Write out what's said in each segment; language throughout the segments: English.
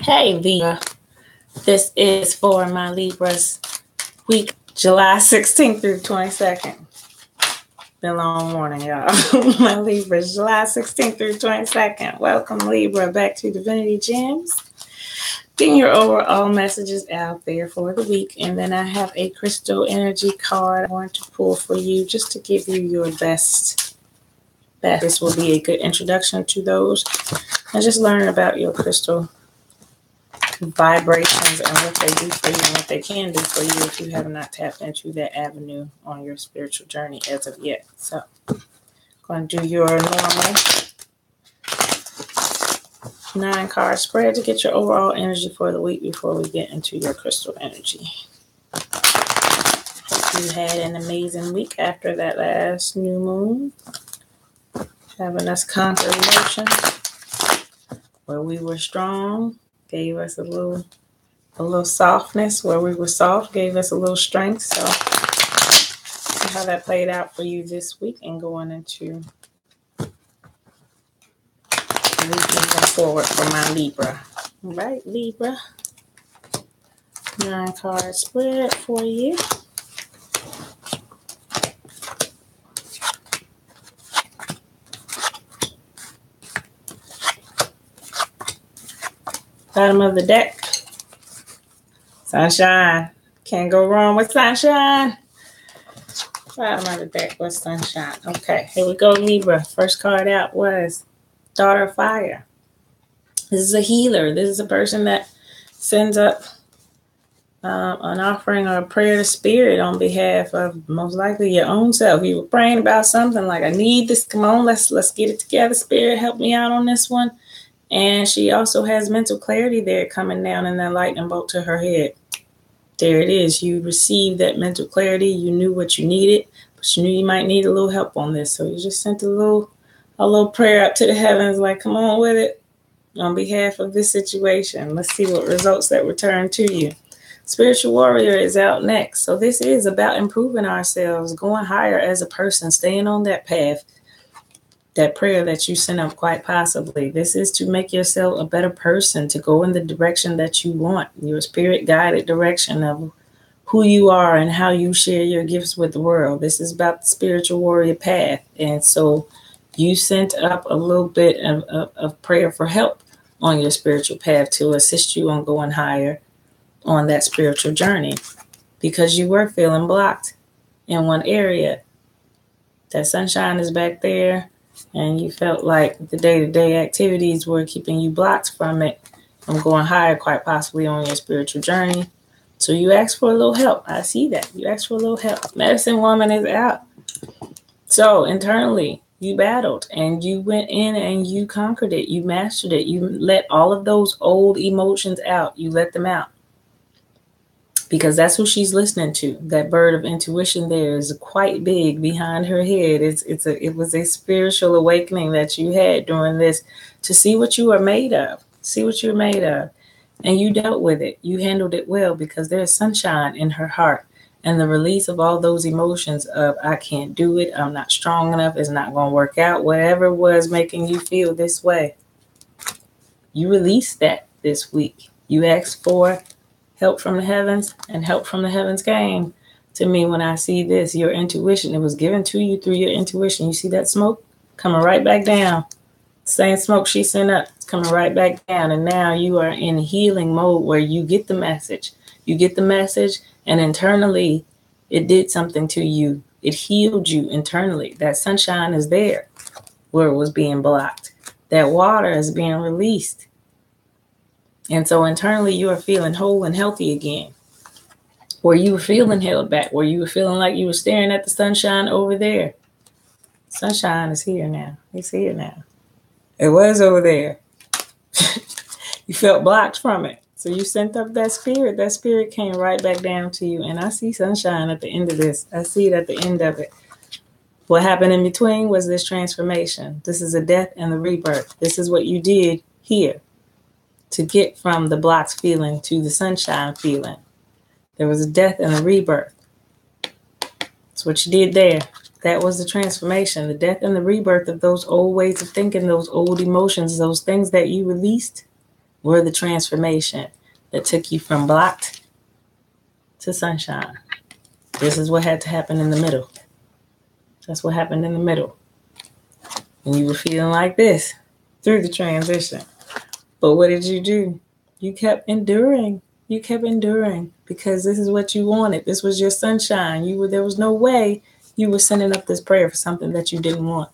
Hey Libra, this is for my Libras week, July 16th through 22nd. Been a long morning, y'all. My Libras, July 16th through 22nd. Welcome, Libra, back to Divinity Gems. Getting your overall messages out there for the week. And then I have a crystal energy card I want to pull for you just to give you your best. This will be a good introduction to those. And just learn about your crystal vibrations and what they do for you and what they can do for you if you have not tapped into that avenue on your spiritual journey as of yet. So, going to do your normal 9-card spread to get your overall energy for the week before we get into your crystal energy. Hope you had an amazing week after that last new moon, having us conquer emotions where we were strong. Gave us a little softness where we were soft, gave us a little strength. So see how that played out for you this week and going into moving forward for my Libra. All right, Libra. 9-card spread for you. Bottom of the deck. Sunshine. Can't go wrong with sunshine. Bottom of the deck was sunshine. Okay, here we go, Libra. First card out was Daughter of Fire. This is a healer. This is a person that sends up an offering or a prayer to Spirit on behalf of most likely your own self. You were praying about something like, I need this. Come on, let's get it together. Spirit, help me out on this one. And she also has mental clarity there coming down in that lightning bolt to her head. There it is. You received that mental clarity. You knew what you needed, but you knew you might need a little help on this. So you just sent a little prayer up to the heavens, like, come on with it on behalf of this situation. Let's see what results that return to you. Spiritual Warrior is out next. So this is about improving ourselves, going higher as a person, staying on that path. That prayer that you sent up, quite possibly. This is to make yourself a better person, to go in the direction that you want, your spirit-guided direction of who you are and how you share your gifts with the world. This is about the spiritual warrior path. And so you sent up a little bit of prayer for help on your spiritual path to assist you on going higher on that spiritual journey because you were feeling blocked in one area. That sunshine is back there. And you felt like the day-to-day activities were keeping you blocked from it, from going higher, quite possibly on your spiritual journey. So you asked for a little help. I see that. You asked for a little help. Medicine Woman is out. So internally, you battled and you went in and you conquered it. You mastered it. You let all of those old emotions out. You let them out. Because that's who she's listening to. That bird of intuition there is quite big behind her head. It was a spiritual awakening that you had during this to see what you are made of. See what you're made of. And you dealt with it. You handled it well because there's sunshine in her heart. And the release of all those emotions of, I can't do it. I'm not strong enough. It's not going to work out. Whatever was making you feel this way. You released that this week. You asked for help from the heavens, and help from the heavens came to me when I see this. Your intuition, it was given to you through your intuition. You see that smoke coming right back down. Same smoke she sent up, it's coming right back down. And now you are in healing mode where you get the message. You get the message, and internally, it did something to you. It healed you internally. That sunshine is there where it was being blocked. That water is being released. And so internally, you are feeling whole and healthy again. Where you were feeling held back, where you were feeling like you were staring at the sunshine over there. Sunshine is here now. It's here now. It was over there. You felt blocked from it. So you sent up that spirit. That spirit came right back down to you. And I see sunshine at the end of this. I see it at the end of it. What happened in between was this transformation. This is a death and the rebirth. This is what you did here to get from the blocked feeling to the sunshine feeling. There was a death and a rebirth. That's what you did there. That was the transformation, the death and the rebirth of those old ways of thinking, those old emotions, those things that you released were the transformation that took you from blocked to sunshine. This is what had to happen in the middle. That's what happened in the middle. And you were feeling like this through the transition. But what did you do? You kept enduring. You kept enduring because this is what you wanted. This was your sunshine. There was no way you were sending up this prayer for something that you didn't want.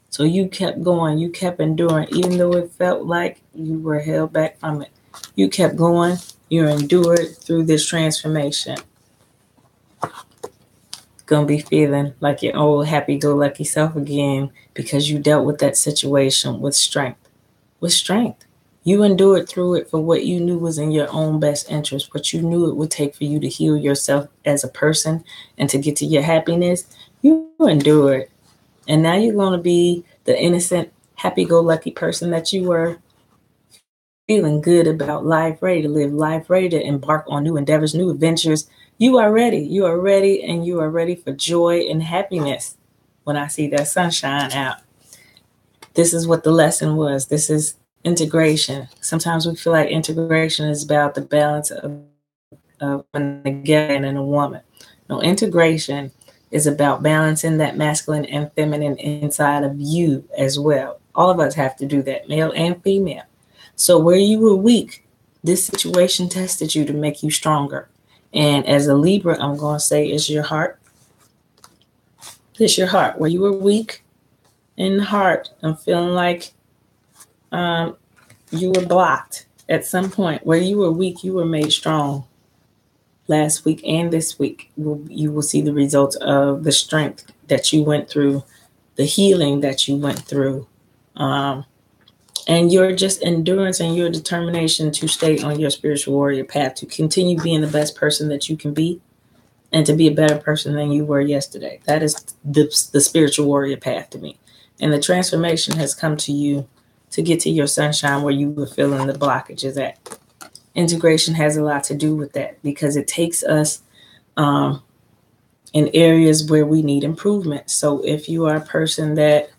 So you kept going. You kept enduring, even though it felt like you were held back from it. You kept going. You endured through this transformation. Gonna be feeling like your old happy-go-lucky self again because you dealt with that situation with strength. With strength. You endured through it for what you knew was in your own best interest, what you knew it would take for you to heal yourself as a person and to get to your happiness. You endured. And now you're going to be the innocent, happy-go-lucky person that you were, feeling good about life, ready to live life, ready to embark on new endeavors, new adventures. You are ready. You are ready, and you are ready for joy and happiness when I see that sunshine out. This is what the lesson was. This is integration. Sometimes we feel like integration is about the balance of a man and a woman. No, integration is about balancing that masculine and feminine inside of you as well. All of us have to do that, male and female. So where you were weak, this situation tested you to make you stronger. And as a Libra, I'm going to say it's your heart. It's your heart. Where you were weak in the heart, I'm feeling like you were blocked at some point. Where you were weak, you were made strong. Last week and this week, you will see the results of the strength that you went through, the healing that you went through, and your just endurance and your determination to stay on your spiritual warrior path, to continue being the best person that you can be and to be a better person than you were yesterday. That is the spiritual warrior path to me. And the transformation has come to you to get to your sunshine where you were feeling the blockages at. Integration has a lot to do with that because it takes us in areas where we need improvement. So if you are a person that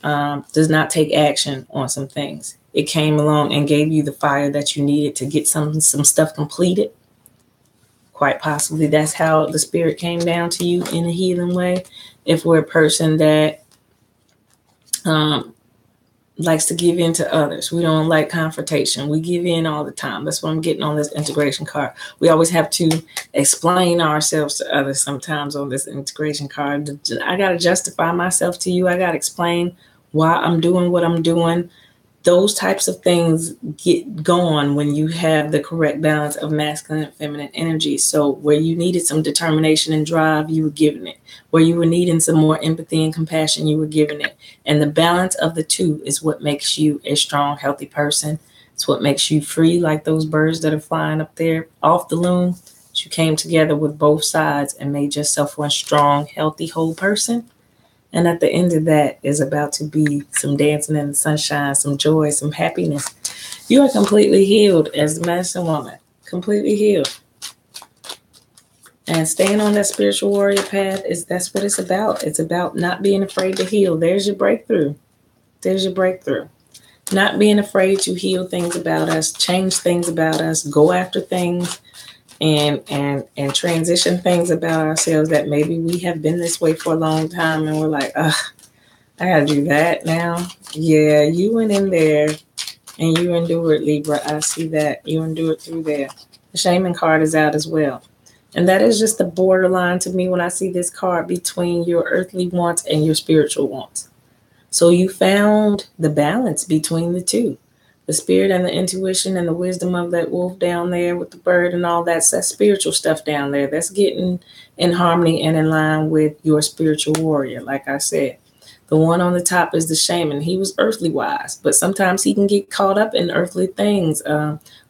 does not take action on some things, it came along and gave you the fire that you needed to get some stuff completed. Quite possibly that's how the spirit came down to you in a healing way. If we're a person that likes to give in to others. We don't like confrontation. We give in all the time. That's what I'm getting on this integration card. We always have to explain ourselves to others sometimes on this integration card. I got to justify myself to you. I got to explain why I'm doing what I'm doing. Those types of things get going when you have the correct balance of masculine and feminine energy. So where you needed some determination and drive, you were giving it. Where you were needing some more empathy and compassion, you were giving it. And the balance of the two is what makes you a strong, healthy person. It's what makes you free, like those birds that are flying up there off the loom. You came together with both sides and made yourself one strong, healthy, whole person. And at the end of that is about to be some dancing in the sunshine, some joy, some happiness. You are completely healed as the medicine woman, completely healed. And staying on that spiritual warrior path that's what it's about. It's about not being afraid to heal. There's your breakthrough. There's your breakthrough. Not being afraid to heal things about us, change things about us, go after things. And transition things about ourselves that maybe we have been this way for a long time and we're like, I gotta do that now. Yeah, you went in there and you endured, Libra. I see that. You endured through there. The Shaman card is out as well. And that is just the borderline to me when I see this card between your earthly wants and your spiritual wants. So you found the balance between the two. The spirit and the intuition and the wisdom of that wolf down there with the bird and all that's spiritual stuff down there. That's getting in harmony and in line with your spiritual warrior. Like I said, the one on the top is the shaman. He was earthly wise, but sometimes he can get caught up in earthly things,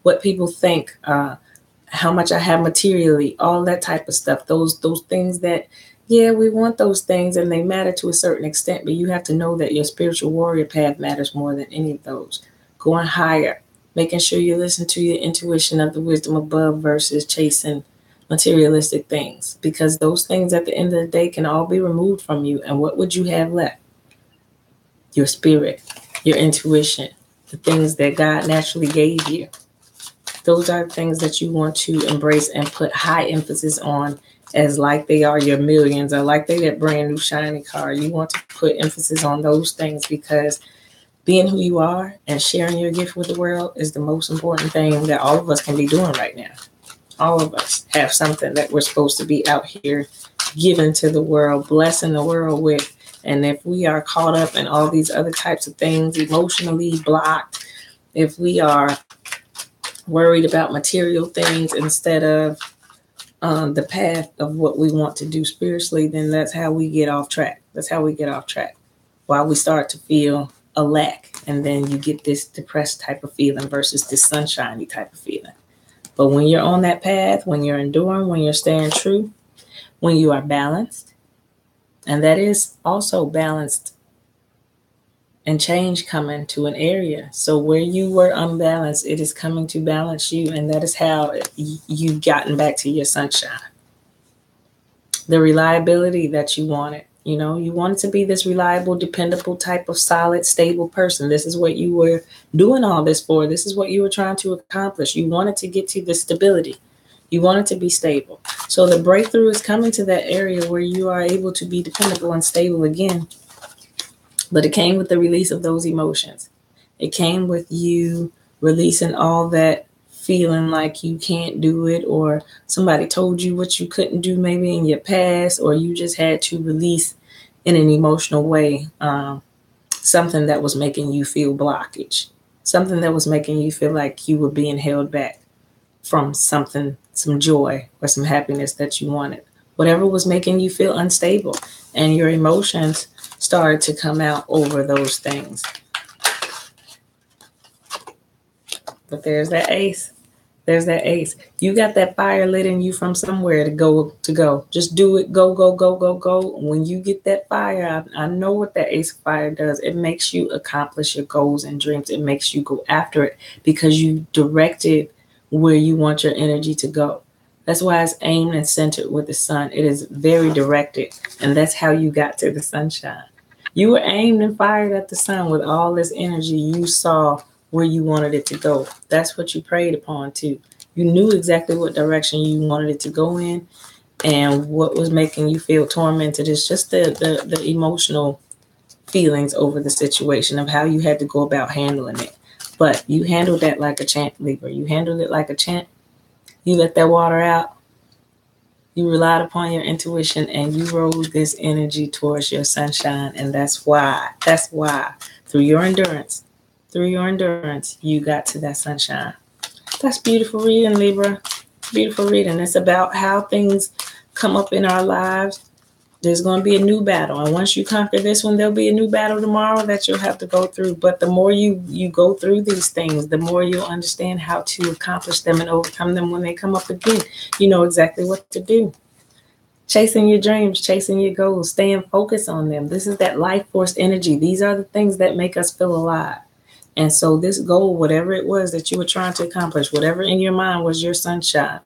what people think, how much I have materially, all that type of stuff. Those things that, yeah, we want those things and they matter to a certain extent, but you have to know that your spiritual warrior path matters more than any of those. Going higher, making sure you listen to your intuition of the wisdom above versus chasing materialistic things, because those things at the end of the day can all be removed from you. And what would you have left? Your spirit, your intuition, the things that God naturally gave you. Those are things that you want to embrace and put high emphasis on, as like they are your millions, or like they that brand new shiny car. You want to put emphasis on those things, because being who you are and sharing your gift with the world is the most important thing that all of us can be doing right now. All of us have something that we're supposed to be out here giving to the world, blessing the world with. And if we are caught up in all these other types of things, emotionally blocked, if we are worried about material things instead of the path of what we want to do spiritually, then that's how we get off track. That's how we get off track. While we start to feel a lack, and then you get this depressed type of feeling versus this sunshiny type of feeling. But when you're on that path, when you're enduring, when you're staying true, when you are balanced, and that is also balanced and change coming to an area. So where you were unbalanced, it is coming to balance you. And that is how you've gotten back to your sunshine. The reliability that you wanted. You know, you wanted to be this reliable, dependable type of solid, stable person. This is what you were doing all this for. This is what you were trying to accomplish. You wanted to get to the stability. You wanted to be stable. So the breakthrough is coming to that area where you are able to be dependable and stable again. But it came with the release of those emotions. It came with you releasing all that feeling like you can't do it, or somebody told you what you couldn't do maybe in your past, or you just had to release in an emotional way something that was making you feel blockage, something that was making you feel like you were being held back from something, some joy or some happiness that you wanted. Whatever was making you feel unstable, and your emotions started to come out over those things. But there's that ace. There's that ace. You got that fire lit in you from somewhere to go. Just do it. Go, go, go, go, go. When you get that fire, I know what that ace of fire does. It makes you accomplish your goals and dreams. It makes you go after it because you directed where you want your energy to go. That's why it's aimed and centered with the sun. It is very directed. And that's how you got to the sunshine. You were aimed and fired at the sun with all this energy. You saw where you wanted it to go. That's what you prayed upon too. You knew exactly what direction you wanted it to go in, and what was making you feel tormented is just the emotional feelings over the situation of how you had to go about handling it. But you handled that like a champ, Libra. You handled it like a champ. You let that water out. You relied upon your intuition, and you rode this energy towards your sunshine. And that's why through your endurance, you got to that sunshine. That's beautiful reading, Libra. Beautiful reading. It's about how things come up in our lives. There's going to be a new battle. And once you conquer this one, there'll be a new battle tomorrow that you'll have to go through. But the more you go through these things, the more you'll understand how to accomplish them and overcome them when they come up again. You know exactly what to do. Chasing your dreams, chasing your goals, staying focused on them. This is that life force energy. These are the things that make us feel alive. And so this goal, whatever it was that you were trying to accomplish, whatever in your mind was your sunshine,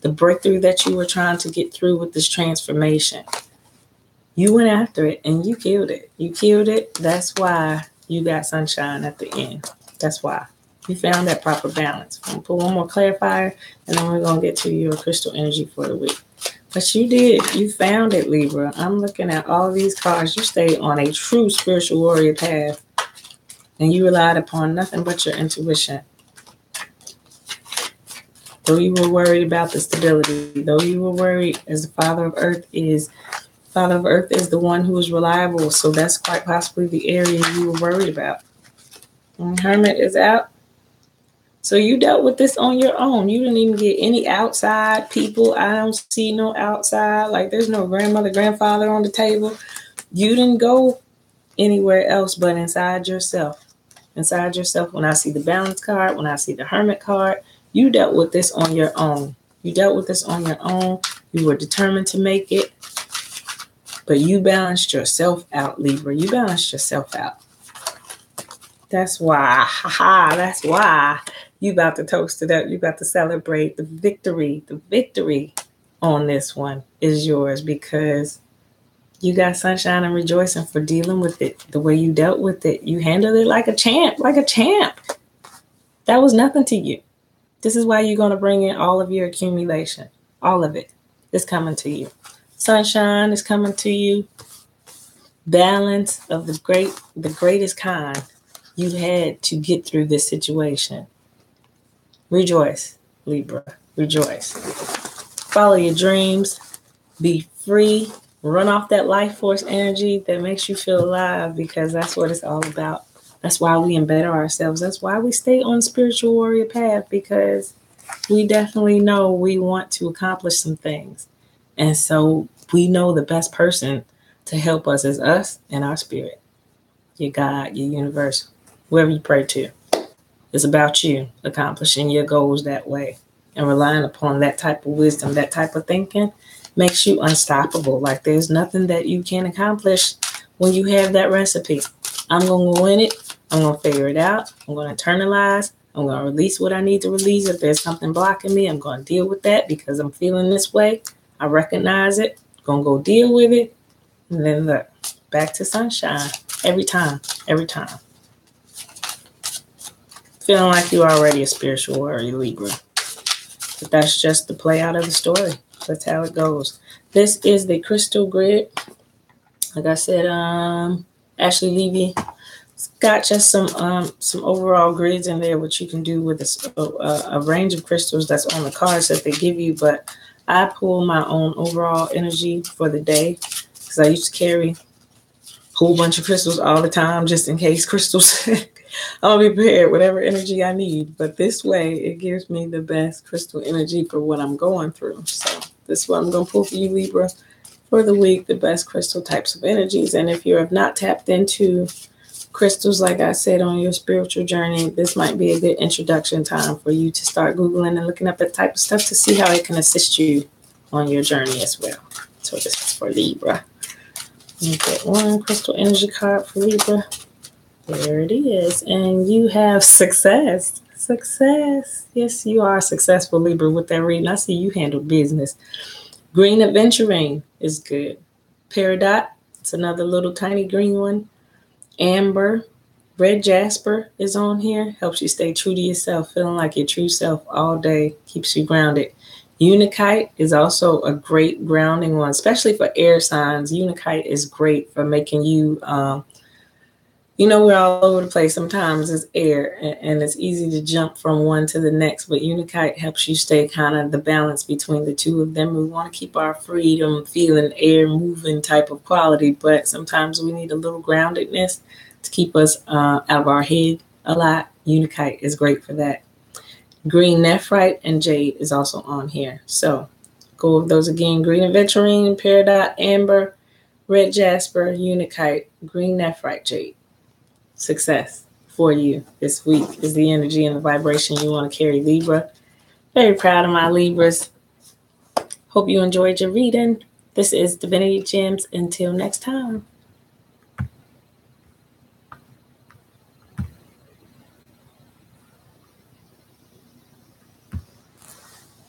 the breakthrough that you were trying to get through with this transformation, you went after it and you killed it. You killed it. That's why you got sunshine at the end. That's why. You found that proper balance. I'm going to put one more clarifier, and then we're going to get to your crystal energy for the week. But you did. You found it, Libra. I'm looking at all these cards. You stayed on a true spiritual warrior path. And you relied upon nothing but your intuition. Though you were worried about the stability, though you were worried, as the Father of Earth is the one who is reliable. So that's quite possibly the area you were worried about. And Hermit is out. So you dealt with this on your own. You didn't even get any outside people. I don't see no outside. Like there's no grandmother, grandfather on the table. You didn't go anywhere else but inside yourself. Inside yourself. When I see the balance card, when I see the hermit card, you dealt with this on your own. You dealt with this on your own. You were determined to make it, but you balanced yourself out, Libra. You balanced yourself out. That's why, that's why you about to toast it up. You about to celebrate the victory, on this one is yours, because you got sunshine and rejoicing for dealing with it the way you dealt with it. You handled it like a champ, like a champ. That was nothing to you. This is why you're going to bring in all of your accumulation. All of it is coming to you. Sunshine is coming to you. Balance of the greatest kind you had to get through this situation. Rejoice, Libra. Rejoice. Follow your dreams. Be free. Run off that life force energy that makes you feel alive, because that's what it's all about. That's why we embetter ourselves. That's why we stay on the spiritual warrior path, because we definitely know we want to accomplish some things. And so we know the best person to help us is us and our spirit, your God, your universe, whoever you pray to. It's about you accomplishing your goals that way, and relying upon that type of wisdom, that type of thinking makes you unstoppable. Like there's nothing that you can't accomplish when you have that recipe. I'm going to go in it. I'm going to figure it out. I'm going to internalize. I'm going to release what I need to release. If there's something blocking me, I'm going to deal with that because I'm feeling this way. I recognize it. I'm going to go deal with it. And then look, back to sunshine. Every time. Every time. Feeling like you're already a spiritual warrior, Libra. But that's just the play out of the story. That's how it goes. This is the crystal grid. Like I said, Ashley Levy got just some overall grids in there, which you can do with a range of crystals that's on the cards that they give you. But I pull my own overall energy for the day, because I used to carry a whole bunch of crystals all the time, just in case crystals. I'll be prepared, whatever energy I need. But this way, it gives me the best crystal energy for what I'm going through. So this is what I'm going to pull for you, Libra, for the week, the best crystal types of energies. And if you have not tapped into crystals, like I said, on your spiritual journey, this might be a good introduction time for you to start Googling and looking up that type of stuff to see how it can assist you on your journey as well. So this is for Libra. You get one crystal energy card for Libra. There it is. And you have success. Success. Yes, you are successful, Libra, with that reading. I see you handle business. Green Adventuring is good. Peridot, it's another little tiny green one. Amber, red jasper is on here. Helps you stay true to yourself, feeling like your true self all day. Keeps you grounded. Unikite is also a great grounding one, especially for air signs. Unikite is great for making you, we're all over the place. Sometimes it's air and it's easy to jump from one to the next, but Unikite helps you stay kind of the balance between the two of them. We want to keep our freedom, feeling, air moving type of quality, but sometimes we need a little groundedness to keep us out of our head a lot. Unikite is great for that. Green Nephrite and Jade is also on here. So go over those again. Green Aventurine, Peridot, Amber, Red Jasper, Unikite, Green Nephrite, Jade. Success for you this week is the energy and the vibration you want to carry, Libra. Very proud of my Libras. Hope you enjoyed your reading. This is Divinity Gems. Until next time.